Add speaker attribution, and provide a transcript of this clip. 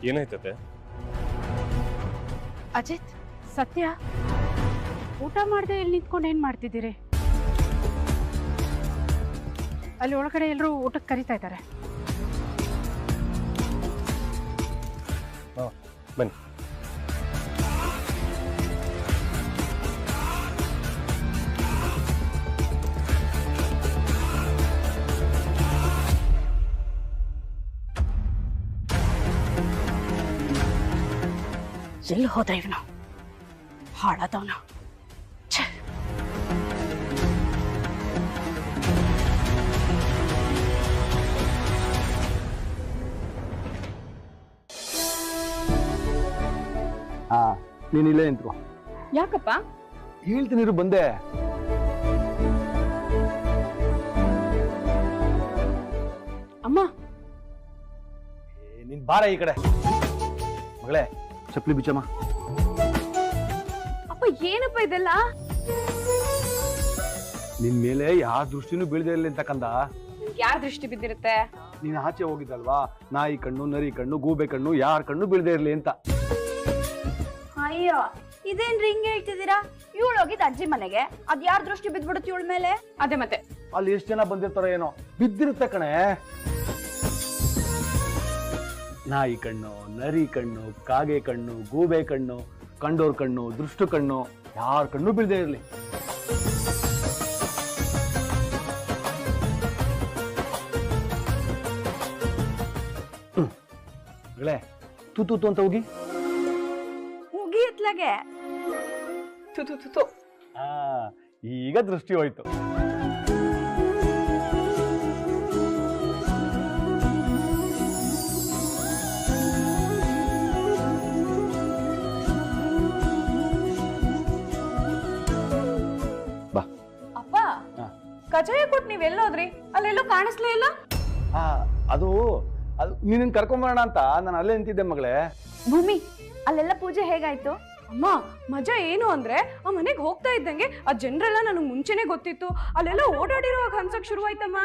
Speaker 1: ಏನಾಯ್ತತೆ?
Speaker 2: ಅಜಿತ್, ಸತ್ಯ, ಊಟ ಮಾಡದೆ ಇಲ್ಲಿ ನಿಂತ್ಕೊಂಡು ಏನ್ ಮಾಡ್ತಿದ್ದೀರಿ? ಅಲ್ಲಿ ಒಳಗಡೆ ಎಲ್ಲರೂ ಊಟಕ್ಕೆ ಕರಿತಾ ಇದ್ದಾರೆ.
Speaker 1: ಬನ್ನಿ.
Speaker 2: ಎಲ್ಲಿ ಹೋದ ಇವನು? ಹಾಳಾದವನು.
Speaker 3: ಹಾ, ನೀನಿಲ್ಲೇ ನಿಂತ್ಕೋ.
Speaker 2: ಯಾಕಪ್ಪ?
Speaker 3: ಹೇಳ್ತೀನಿ ಬಂದೆ.
Speaker 2: ಅಮ್ಮ,
Speaker 3: ನೀನ್ ಬಾರ ಈ ಕಡೆ. ಮಗಳೇ, ಚಪ್ಪಲಿ ಬಿಚ್ಚಮ್ಮ.
Speaker 2: ಅಪ್ಪ ಏನಪ್ಪ ಇದೆಲ್ಲ?
Speaker 3: ನಿನ್ ಮೇಲೆ ಯಾವ ದೃಷ್ಟಿನೂ ಬೀಳದೆ ಇರಲಿ ಅಂತ ಕಂದ.
Speaker 2: ಯಾರ ದೃಷ್ಟಿ ಬಿದ್ದಿರುತ್ತೆ?
Speaker 3: ನೀನ್ ಆಚೆ ಹೋಗಿದ್ದಲ್ವಾ, ನಾಯಿ ಕಣ್ಣು, ನರಿ ಕಣ್ಣು, ಗೂಬೆ ಕಣ್ಣು, ಯಾರ ಕಣ್ಣು ಬೀಳದೆ ಇರ್ಲಿ ಅಂತ.
Speaker 4: ಅಯ್ಯೋ, ಇದೇನ್ರಿ ಹಿಂಗ್ ಹೇಳ್ತಿದ್ದೀರಾ? ಇವಳು ಹೋಗಿದ್ ಅಜ್ಜಿ ಮನೆಗೆ, ಅದ್ ಯಾರ ದೃಷ್ಟಿ ಬಿದ್ಬಿಡುತ್ತೆ ಇವಳ ಮೇಲೆ?
Speaker 2: ಅದೇ ಮತ್ತೆ,
Speaker 3: ಅಲ್ಲಿ ಎಷ್ಟು ಜನ ಬಂದಿರ್ತಾರೋ ಏನೋ, ಬಿದ್ದಿರುತ್ತೆ ಕಣೆ. ನಾಯಿ ಕಣ್ಣು, ನರಿ ಕಣ್ಣು, ಕಾಗೆ ಕಣ್ಣು, ಗೂಬೆ ಕಣ್ಣು, ಕಂಡೋರ್ ಕಣ್ಣು, ದೃಷ್ಟು ಕಣ್ಣು, ಯಾರ ಕಣ್ಣು ಬೀಳದೆ ಇರ್ಲಿ. ತೂತು ಅಂತ ಹೋಗಿ
Speaker 4: ಮುಗಿ ಎತ್ಲಾಗೆ.
Speaker 3: ಈಗ ದೃಷ್ಟಿ ಹೋಯ್ತು. ಬಾ.
Speaker 2: ಅಪ್ಪ, ಕಜಾಯ ಕೊಟ್ಟು ನೀವೆಲ್ಲೋದ್ರಿ? ಅಲ್ಲೆಲ್ಲೋ ಕಾಣಿಸ್ಲೇ ಇಲ್ಲ.
Speaker 3: ಅದು ನೀನ್ ಕರ್ಕೊಂಬರೋಣ ಅಂತ ನಾನು ಅಲ್ಲೇ ನಿಂತಿದ್ದೆ ಮಗಳೇ.
Speaker 4: ಭೂಮಿ, ಅಲ್ಲೆಲ್ಲ ಪೂಜೆ ಹೇಗಾಯ್ತು?
Speaker 2: ಅಮ್ಮ, ಮಜಾ ಏನು ಅಂದ್ರೆ ಆ ಮನೆಗೆ ಹೋಗ್ತಾ ಇದ್ದಂಗೆ ಆ ಜನರೆಲ್ಲ ನನಗೆ ಮುಂಚೆನೆ ಗೊತ್ತಿತ್ತು. ಅಲ್ಲೆಲ್ಲ ಓಡಾಡಿರುವಾಗ ಹಂಸಕ್ ಶುರುವಾಯ್ತಮ್ಮ.